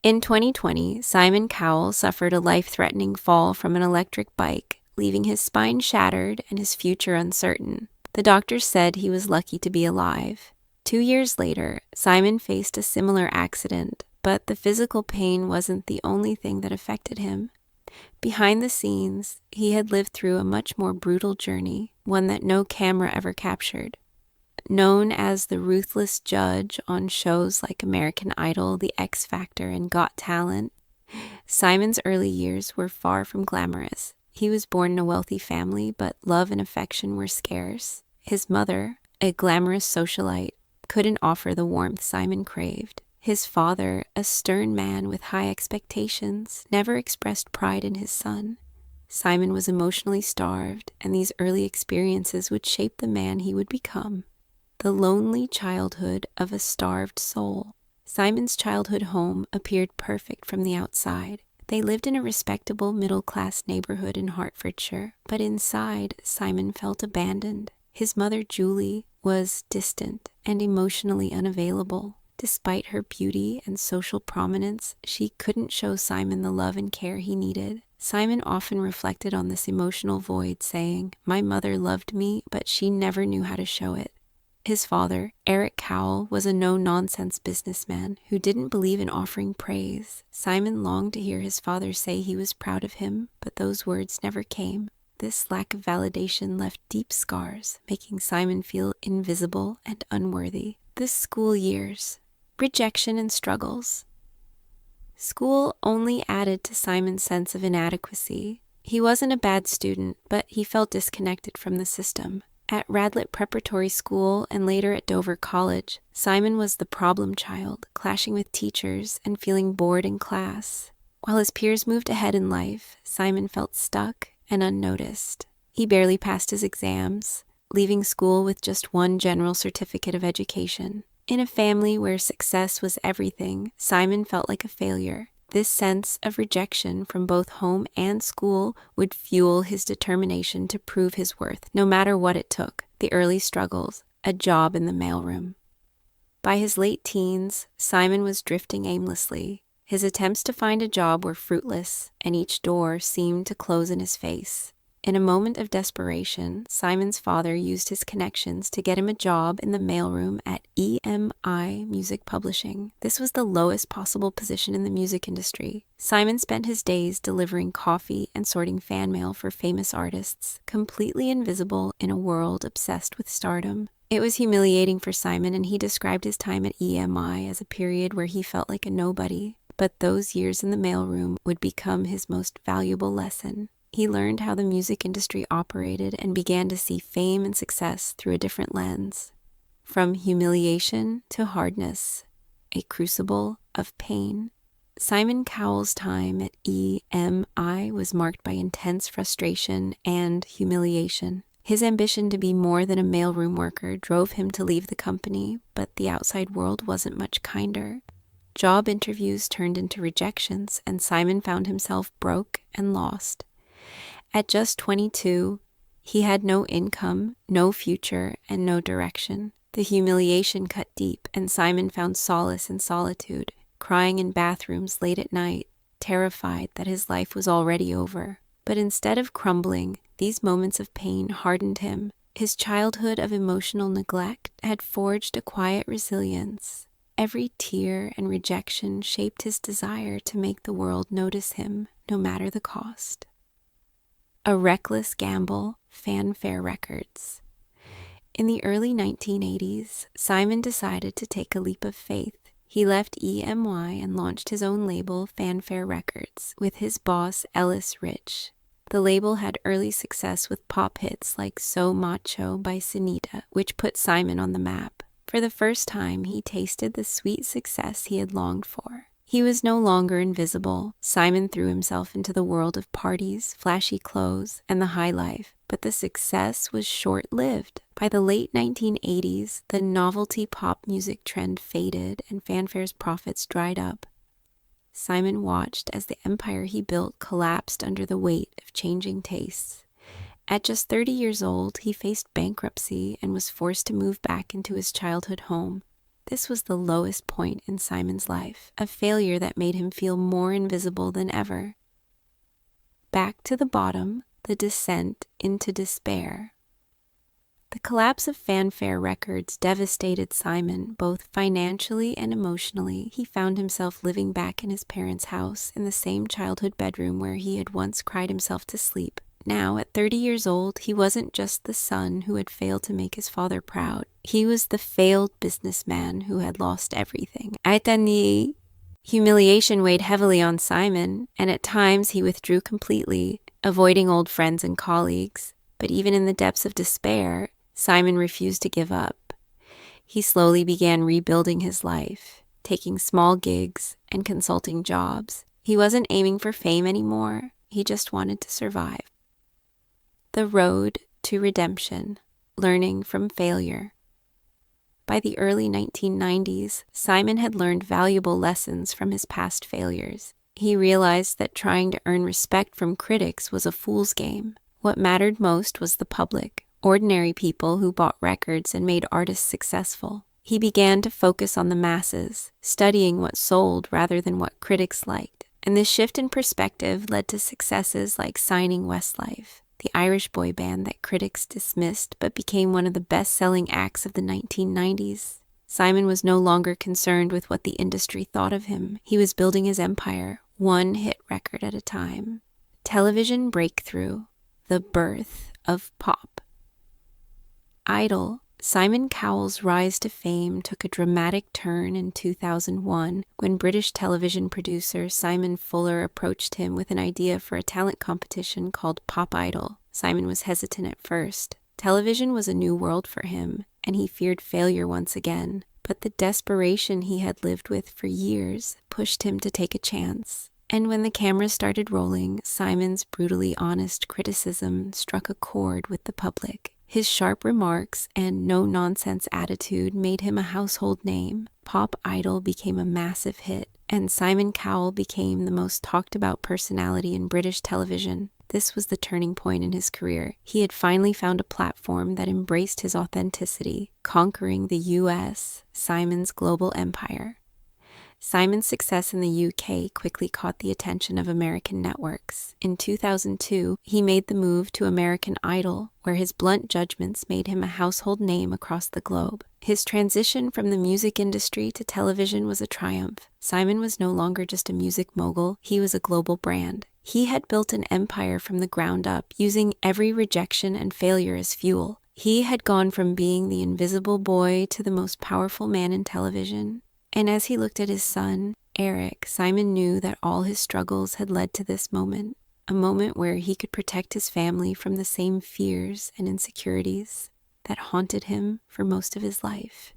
In 2020, Simon Cowell suffered a life-threatening fall from an electric bike, leaving his spine shattered and his future uncertain. The doctors said he was lucky to be alive. 2 years later, Simon faced a similar accident, but the physical pain wasn't the only thing that affected him. Behind the scenes, he had lived through a much more brutal journey, one that no camera ever captured. Known as the ruthless judge on shows like American Idol, The X Factor, and Got Talent, Simon's early years were far from glamorous. He was born in a wealthy family, but love and affection were scarce. His mother, a glamorous socialite, couldn't offer the warmth Simon craved. His father, a stern man with high expectations, never expressed pride in his son. Simon was emotionally starved, and these early experiences would shape the man he would become. The lonely childhood of a starved soul. Simon's childhood home appeared perfect from the outside. They lived in a respectable middle-class neighborhood in Hertfordshire, but inside, Simon felt abandoned. His mother, Julie, was distant and emotionally unavailable. Despite her beauty and social prominence, she couldn't show Simon the love and care he needed. Simon often reflected on this emotional void, saying, "My mother loved me, but she never knew how to show it." His father, Eric Cowell, was a no-nonsense businessman who didn't believe in offering praise. Simon longed to hear his father say he was proud of him, but those words never came. This lack of validation left deep scars, making Simon feel invisible and unworthy. The school years. Rejection and struggles. School only added to Simon's sense of inadequacy. He wasn't a bad student, but he felt disconnected from the system. At Radlett Preparatory School and later at Dover College, Simon was the problem child, clashing with teachers and feeling bored in class. While his peers moved ahead in life, Simon felt stuck and unnoticed. He barely passed his exams, leaving school with just one general certificate of education. In a family where success was everything, Simon felt like a failure. This sense of rejection from both home and school would fuel his determination to prove his worth, no matter what it took. The early struggles, a job in the mailroom. By his late teens, Simon was drifting aimlessly. His attempts to find a job were fruitless, and each door seemed to close in his face. In a moment of desperation, Simon's father used his connections to get him a job in the mailroom at EMI Music Publishing. This was the lowest possible position in the music industry. Simon spent his days delivering coffee and sorting fan mail for famous artists, completely invisible in a world obsessed with stardom. It was humiliating for Simon, and he described his time at EMI as a period where he felt like a nobody. But those years in the mailroom would become his most valuable lesson. He learned how the music industry operated and began to see fame and success through a different lens. From humiliation to hardness, a crucible of pain. Simon Cowell's time at EMI was marked by intense frustration and humiliation. His ambition to be more than a mailroom worker drove him to leave the company, but the outside world wasn't much kinder. Job interviews turned into rejections, and Simon found himself broke and lost. At just 22, he had no income, no future, and no direction. The humiliation cut deep, and Simon found solace in solitude, crying in bathrooms late at night, terrified that his life was already over. But instead of crumbling, these moments of pain hardened him. His childhood of emotional neglect had forged a quiet resilience. Every tear and rejection shaped his desire to make the world notice him, no matter the cost. A reckless gamble, Fanfare Records. In the early 1980s, Simon decided to take a leap of faith. He left EMI and launched his own label, Fanfare Records, with his boss, Ellis Rich. The label had early success with pop hits like So Macho by Sunita, which put Simon on the map. For the first time, he tasted the sweet success he had longed for. He was no longer invisible. Simon threw himself into the world of parties, flashy clothes, and the high life, but the success was short-lived. By the late 1980s, the novelty pop music trend faded and Fanfare's profits dried up. Simon watched as the empire he built collapsed under the weight of changing tastes. At just 30 years old, he faced bankruptcy and was forced to move back into his childhood home. This was the lowest point in Simon's life, a failure that made him feel more invisible than ever. Back to the bottom, the descent into despair. The collapse of Fanfare Records devastated Simon, both financially and emotionally. He found himself living back in his parents' house, in the same childhood bedroom where he had once cried himself to sleep. Now, at 30 years old, he wasn't just the son who had failed to make his father proud. He was the failed businessman who had lost everything. Aitani. Humiliation weighed heavily on Simon, and at times he withdrew completely, avoiding old friends and colleagues. But even in the depths of despair, Simon refused to give up. He slowly began rebuilding his life, taking small gigs and consulting jobs. He wasn't aiming for fame anymore. He just wanted to survive. The road to redemption, learning from failure. By the early 1990s, Simon had learned valuable lessons from his past failures. He realized that trying to earn respect from critics was a fool's game. What mattered most was the public, ordinary people who bought records and made artists successful. He began to focus on the masses, studying what sold rather than what critics liked. And this shift in perspective led to successes like signing Westlife, the Irish boy band that critics dismissed but became one of the best-selling acts of the 1990s. Simon was no longer concerned with what the industry thought of him. He was building his empire, one hit record at a time. Television breakthrough, the birth of pop. Idol. Simon Cowell's rise to fame took a dramatic turn in 2001 when British television producer Simon Fuller approached him with an idea for a talent competition called Pop Idol. Simon was hesitant at first. Television was a new world for him, and he feared failure once again. But the desperation he had lived with for years pushed him to take a chance. And when the camera started rolling, Simon's brutally honest criticism struck a chord with the public. His sharp remarks and no-nonsense attitude made him a household name. Pop Idol became a massive hit, and Simon Cowell became the most talked-about personality in British television. This was the turning point in his career. He had finally found a platform that embraced his authenticity, conquering the US, Simon's global empire. Simon's success in the UK quickly caught the attention of American networks. In 2002, he made the move to American Idol, where his blunt judgments made him a household name across the globe. His transition from the music industry to television was a triumph. Simon was no longer just a music mogul, he was a global brand. He had built an empire from the ground up, using every rejection and failure as fuel. He had gone from being the invisible boy to the most powerful man in television. And as he looked at his son, Eric, Simon knew that all his struggles had led to this moment, a moment where he could protect his family from the same fears and insecurities that haunted him for most of his life.